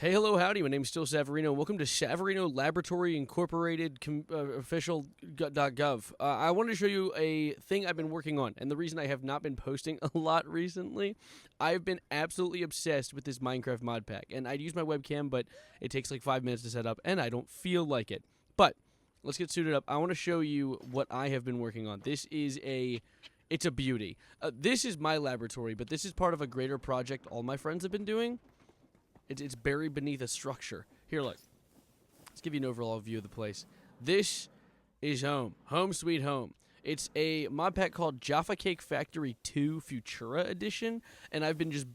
Hey, hello, howdy. My name's still Savarino, and welcome to Savarino Laboratory Incorporated official.gov. I wanted to show you a thing I've been working on, and the reason I have not been posting a lot recently, I've been absolutely obsessed with this Minecraft mod pack, and I'd use my webcam, but it takes like 5 minutes to set up, and I don't feel like it. But let's get suited up. I want to show you what I have been working on. It's a beauty. This is my laboratory, but this is part of a greater project all my friends have been doing. It's buried beneath a structure. Here, look. Let's give you an overall view of the place. This is home. Home sweet home. It's a mod pack called Jaffa Cake Factory 2 Futura Edition, and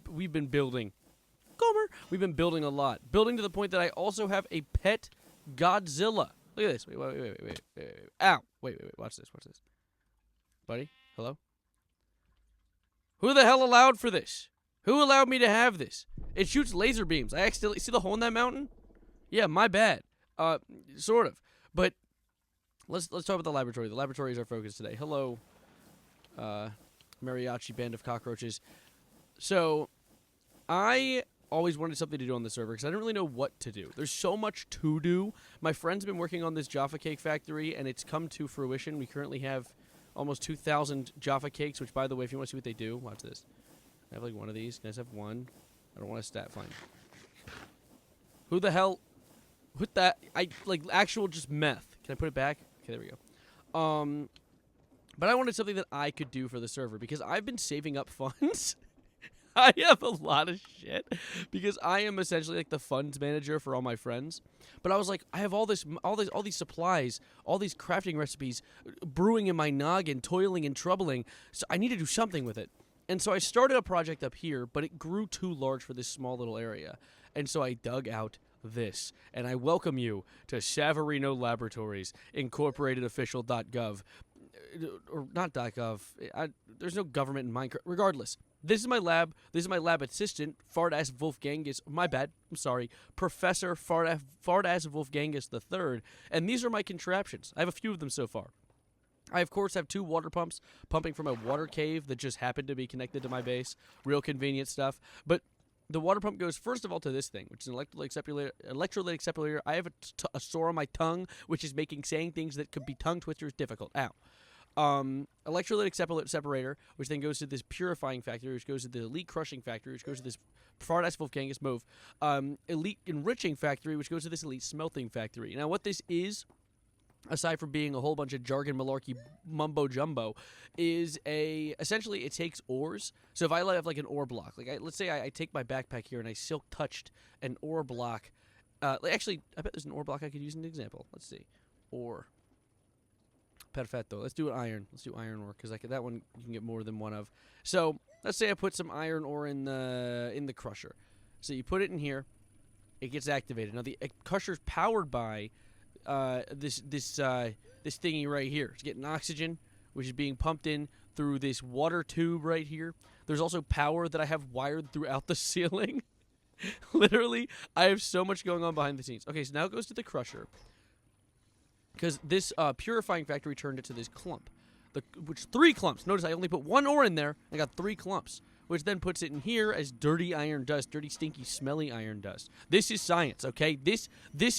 we've been building. We've been building a lot. Building to the point that I also have a pet Godzilla. Look at this. Wait. Ow. Wait. Watch this. Buddy, hello? Who the hell allowed for this? Who allowed me to have this? It shoots laser beams. I accidentally see the hole in that mountain? Yeah, my bad. Sort of. But let's talk about the laboratory. The laboratory is our focus today. Hello, mariachi band of cockroaches. So, I always wanted something to do on the server because I didn't really know what to do. There's so much to do. My friend's been working on this Jaffa Cake Factory, and it's come to fruition. We currently have almost 2,000 Jaffa Cakes, which, by the way, if you want to see what they do, watch this. I have like one of these. Can I just have one? I don't want a stat find. Who the hell? What that? Actual just meth. Can I put it back? Okay, there we go. But I wanted something that I could do for the server because I've been saving up funds. I have a lot of shit because I am essentially like the funds manager for all my friends. But I was like, I have all these supplies, all these crafting recipes, brewing in my noggin, toiling and troubling. So I need to do something with it. And so I started a project up here, but it grew too large for this small little area. And so I dug out this. And I welcome you to Savarino Laboratories, Incorporated Official.gov. Or not .gov. There's no government in Minecraft. Regardless, this is my lab. This is my lab assistant, Fardass Wolfgangus. My bad. I'm sorry. Professor Fardass Wolfgangus III. And these are my contraptions. I have a few of them so far. I, of course, have 2 water pumps pumping from a water cave that just happened to be connected to my base. Real convenient stuff. But the water pump goes, first of all, to this thing, which is an electrolytic separator. I have a sore on my tongue, which is making saying things that could be tongue twisters difficult. Ow. Electrolytic separator, which then goes to this purifying factory, which goes to the elite crushing factory, which goes to this Fardass Wolfgangus move. Elite enriching factory, which goes to this elite smelting factory. Now, what this is, aside from being a whole bunch of jargon malarkey mumbo jumbo, is essentially it takes ores. So if I have like an ore block, let's say I take my backpack here and I silk touched an ore block. Actually, I bet there's an ore block I could use as an example. Let's see, ore. Perfetto. Let's do an iron. Let's do iron ore because that one you can get more than one of. So let's say I put some iron ore in the crusher. So you put it in here, it gets activated. Now the crusher's powered by this thingy right here. It's getting oxygen, which is being pumped in through this water tube right here. There's also power that I have wired throughout the ceiling. Literally, I have so much going on behind the scenes. Okay, so now it goes to the crusher. Because this purifying factory turned it to this clump. Which 3 clumps. Notice I only put 1 ore in there. I got 3 clumps. Which then puts it in here as dirty iron dust. Dirty, stinky, smelly iron dust. This is science, okay? This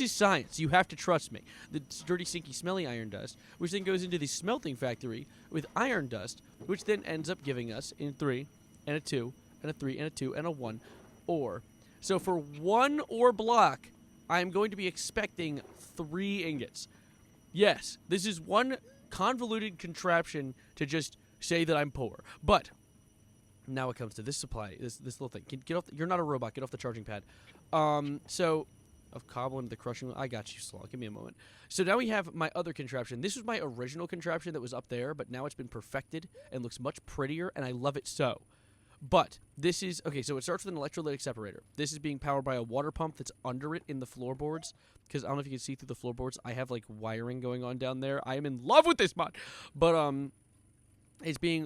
is science. You have to trust me. The dirty, stinky, smelly iron dust, which then goes into the smelting factory with iron dust, which then ends up giving us in 3, and a 2, and a 3, and a 2, and a 1 ore. So for 1 ore block, I'm going to be expecting 3 ingots. Yes, this is one convoluted contraption to just say that I'm poor. But now it comes to this supply, this little thing. Get off. You're not a robot. Get off the charging pad. So of cobble into the crushing. I got you, Slaw. Give me a moment. So now we have my other contraption. This was my original contraption that was up there, but now it's been perfected and looks much prettier, and I love it so. But this is okay. So it starts with an electrolytic separator. This is being powered by a water pump that's under it in the floorboards. Because I don't know if you can see through the floorboards. I have like wiring going on down there. I am in love with this mod. But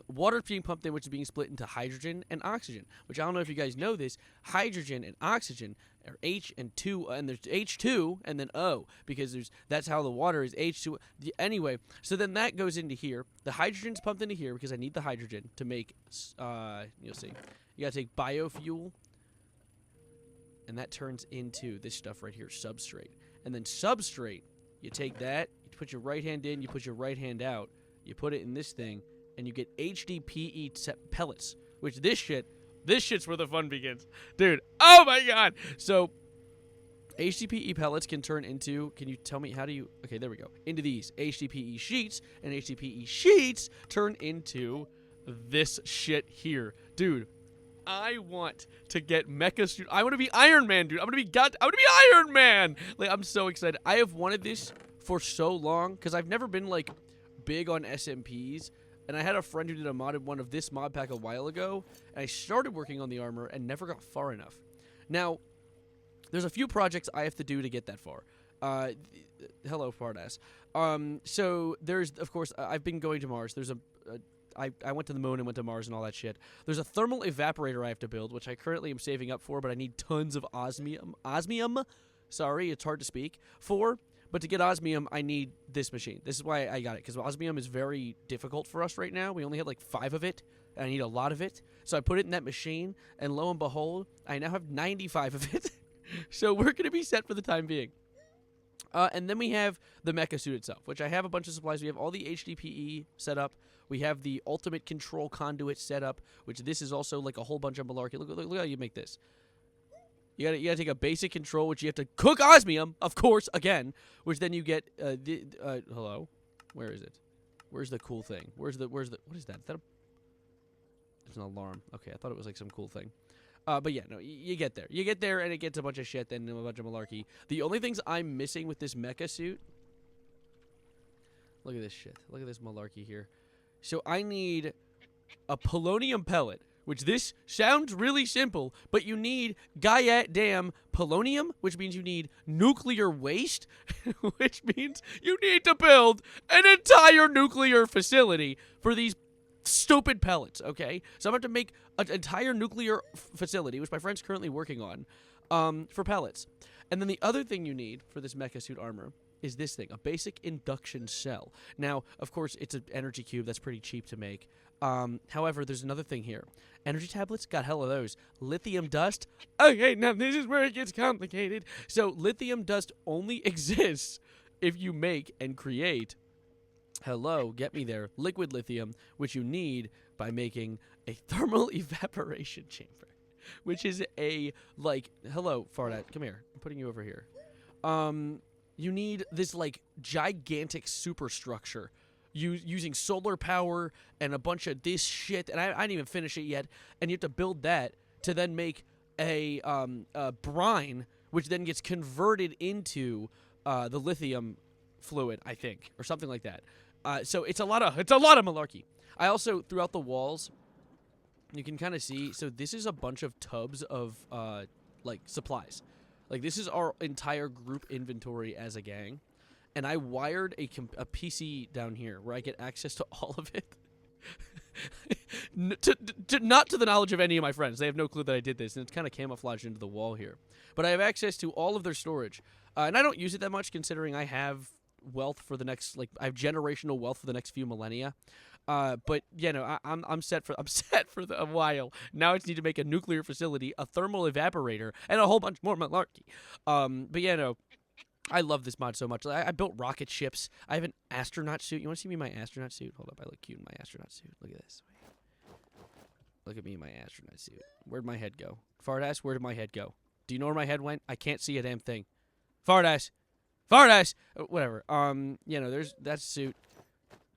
water's being pumped in, which is being split into hydrogen and oxygen. Which I don't know if you guys know this. Hydrogen and oxygen are H and 2, and there's H2 and then O, because that's how the water is H2. Anyway, so then that goes into here. The hydrogen's pumped into here because I need the hydrogen to make. You'll see. You gotta take biofuel. and that turns into this stuff right here, substrate. And then substrate, you take that, you put your right hand in, you put your right hand out, you put it in this thing, and you get HDPE pellets, which this shit's where the fun begins. Dude, oh my god! So, HDPE pellets can turn into, can you tell me how do you, okay, there we go, into these HDPE sheets, and HDPE sheets turn into this shit here. Dude, I want to get mecha suit. I want to be Iron Man, dude. I want to be Iron Man. Like, I'm so excited. I have wanted this for so long because I've never been like big on SMPs, and I had a friend who did a modded one of this mod pack a while ago, and I started working on the armor and never got far enough. Now, there's a few projects I have to do to get that far. Hello, Fardass. So there's, of course, I've been going to Mars. There's I went to the moon and went to Mars and all that shit. There's a thermal evaporator I have to build, which I currently am saving up for, but I need tons of osmium. Sorry, it's hard to speak. But to get osmium, I need this machine. This is why I got it, because osmium is very difficult for us right now. We only have like 5 of it, and I need a lot of it. So I put it in that machine, and lo and behold, I now have 95 of it. So we're going to be set for the time being. And then we have the mecha suit itself, which I have a bunch of supplies. We have all the HDPE set up. We have the ultimate control conduit set up, which this is also like a whole bunch of malarkey. Look how you make this. You gotta take a basic control, which you have to cook osmium, of course, again, which then you get, hello? Where is it? Where's the cool thing? What is that? Is that it's an alarm. Okay, I thought it was like some cool thing. But yeah, no, you get there. You get there, and it gets a bunch of shit, then a bunch of malarkey. The only things I'm missing with this mecha suit... Look at this shit. Look at this malarkey here. So I need a polonium pellet, which this sounds really simple, but you need goddamn polonium, which means you need nuclear waste, which means you need to build an entire nuclear facility for these stupid pellets, okay? So I'm going to make an entire nuclear facility, which my friend's currently working on, for pellets. And then the other thing you need for this mecha suit armor is this thing, a basic induction cell. Now, of course, it's an energy cube that's pretty cheap to make. However, there's another thing here. Energy tablets, got hell of those. Lithium dust, okay, now this is where it gets complicated. So lithium dust only exists if you make and create, hello, get me there, liquid lithium, which you need by making a thermal evaporation chamber, which is a, like, hello, Fardat, come here. I'm putting you over here. You need this, like, gigantic superstructure using solar power and a bunch of this shit, and I didn't even finish it yet, and you have to build that to then make a brine, which then gets converted into the lithium fluid, I think, or something like that. So it's a lot of malarkey. I also, throughout the walls, you can kind of see, so this is a bunch of tubs of, like, supplies. Like, this is our entire group inventory as a gang. And I wired a PC down here where I get access to all of it. Not to the knowledge of any of my friends. They have no clue that I did this, and it's kind of camouflaged into the wall here. But I have access to all of their storage. And I don't use it that much, considering I have wealth for the next, like, I have generational wealth for the next few millennia. But you know, I'm set for a while. Now I just need to make a nuclear facility, a thermal evaporator, and a whole bunch more malarkey. But yeah, no, I love this mod so much. I built rocket ships. I have an astronaut suit. You want to see me in my astronaut suit? Hold up, I look cute in my astronaut suit. Look at this. Look at me in my astronaut suit. Where'd my head go? Fardass, where did my head go? Do you know where my head went? I can't see a damn thing. Fardass! Whatever. You know, there's that suit.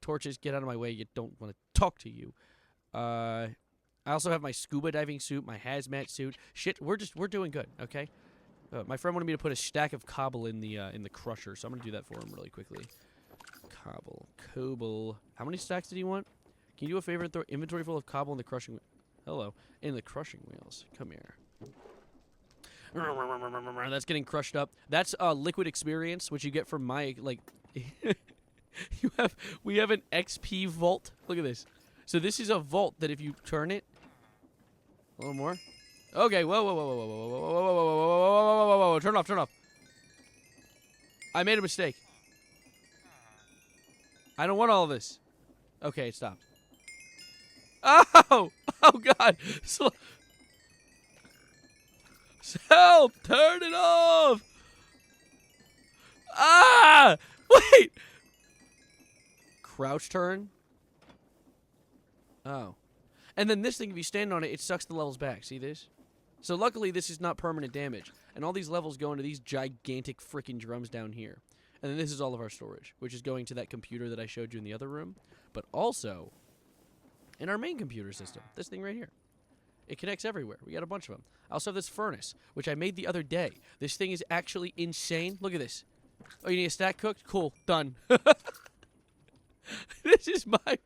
Torches, get out of my way. You don't want to talk to you. I also have my scuba diving suit, my hazmat suit. Shit, we're doing good, okay? My friend wanted me to put a stack of cobble in the crusher, so I'm gonna do that for him really quickly. Cobble. How many stacks did he want? Can you do a favor and throw inventory full of cobble in the crushing? Hello, in the crushing wheels. Come here. That's getting crushed up. That's liquid experience, which you get from my, like. We have an XP vault. Look at this. So this is a vault that if you turn it, a little more. Okay, whoa, turn off. I made a mistake. I don't want all of this. Okay, stop. Oh God. Help! Turn it off! Ah! Wait! Crouch turn? Oh. And then this thing, if you stand on it, it sucks the levels back. See this? So luckily, this is not permanent damage. And all these levels go into these gigantic freaking drums down here. And then this is all of our storage, which is going to that computer that I showed you in the other room. But also, in our main computer system, this thing right here. It connects everywhere. We got a bunch of them. I also have this furnace, which I made the other day. This thing is actually insane. Look at this. Oh, you need a stack cooked? Cool. Done. This is my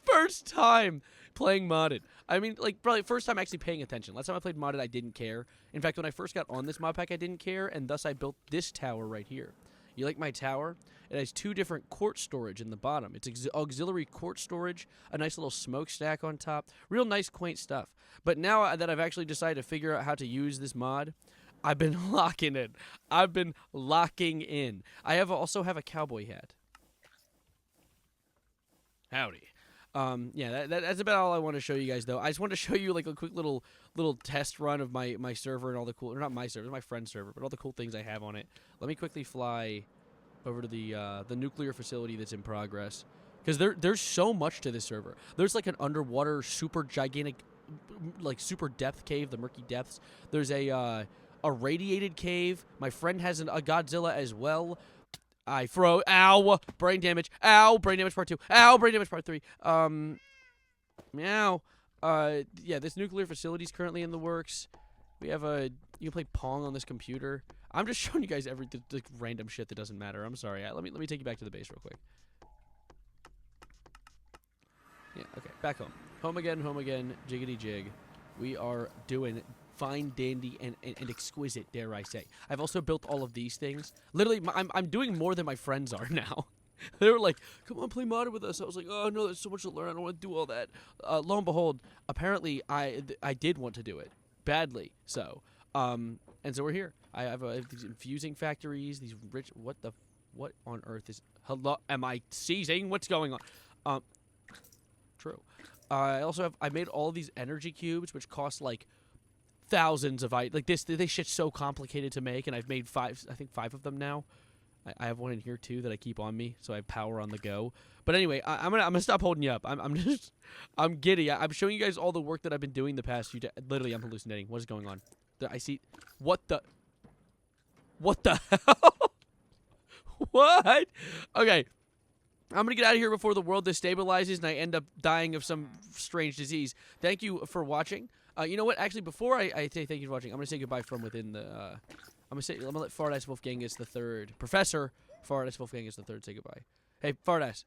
first time playing modded. I mean, like, probably first time actually paying attention. Last time I played modded, I didn't care. In fact, when I first got on this mod pack, I didn't care, and thus I built this tower right here. You like my tower? It has 2 different quart storage in the bottom. It's auxiliary quart storage, a nice little smokestack on top. Real nice, quaint stuff. But now that I've actually decided to figure out how to use this mod, I've been locking in. I've been locking in. I also have a cowboy hat. Howdy. Yeah, that's about all I want to show you guys, though. I just want to show you, like, a quick little test run of my server and all the cool... Or not my server, my friend's server, but all the cool things I have on it. Let me quickly fly over to the nuclear facility that's in progress. Because there's so much to this server. There's, like, an underwater super gigantic, like, super depth cave, the murky depths. There's a radiated cave. My friend has a Godzilla as well. I froze. Ow! Brain damage. Ow! Brain damage part 2. Ow! Brain damage part 3. Meow. Yeah, this nuclear facility is currently in the works. We have you can play Pong on this computer. I'm just showing you guys the random shit that doesn't matter. I'm sorry. Let me take you back to the base real quick. Yeah, okay. Back home. Home again, jiggity jig. We are doing fine, dandy, and exquisite, dare I say. I've also built all of these things. Literally, I'm doing more than my friends are now. They were like, come on, play modded with us. I was like, oh, no, there's so much to learn. I don't want to do all that. Lo and behold, apparently, I did want to do it. Badly so. And so we're here. I have these infusing factories, these rich... What on earth is... Hello? Am I seizing? What's going on? True. I also have... I made all these energy cubes, which cost, like, thousands of like this shit's so complicated to make, and I've made 5 of them now. I have one in here too that I keep on me, so I have power on the go. But anyway, I'm gonna stop holding you up. I'm giddy. I'm showing you guys all the work that I've been doing the past few days. Literally, I'm hallucinating. What is going on? I see. What the hell? What? Okay. I'm going to get out of here before the world destabilizes and I end up dying of some strange disease. Thank you for watching. You know what? Actually, before I say thank you for watching, I'm going to say goodbye from within the... I'm going to let Fardas Wolfgangus III, Professor Fardas Wolfgangus III, say goodbye. Hey, Fardas.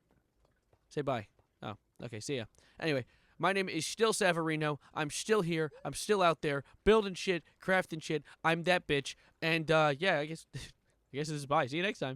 Say bye. Oh, okay, see ya. Anyway, my name is still Savarino. I'm still here. I'm still out there, building shit, crafting shit. I'm that bitch. And, yeah, I guess this is bye. See you next time.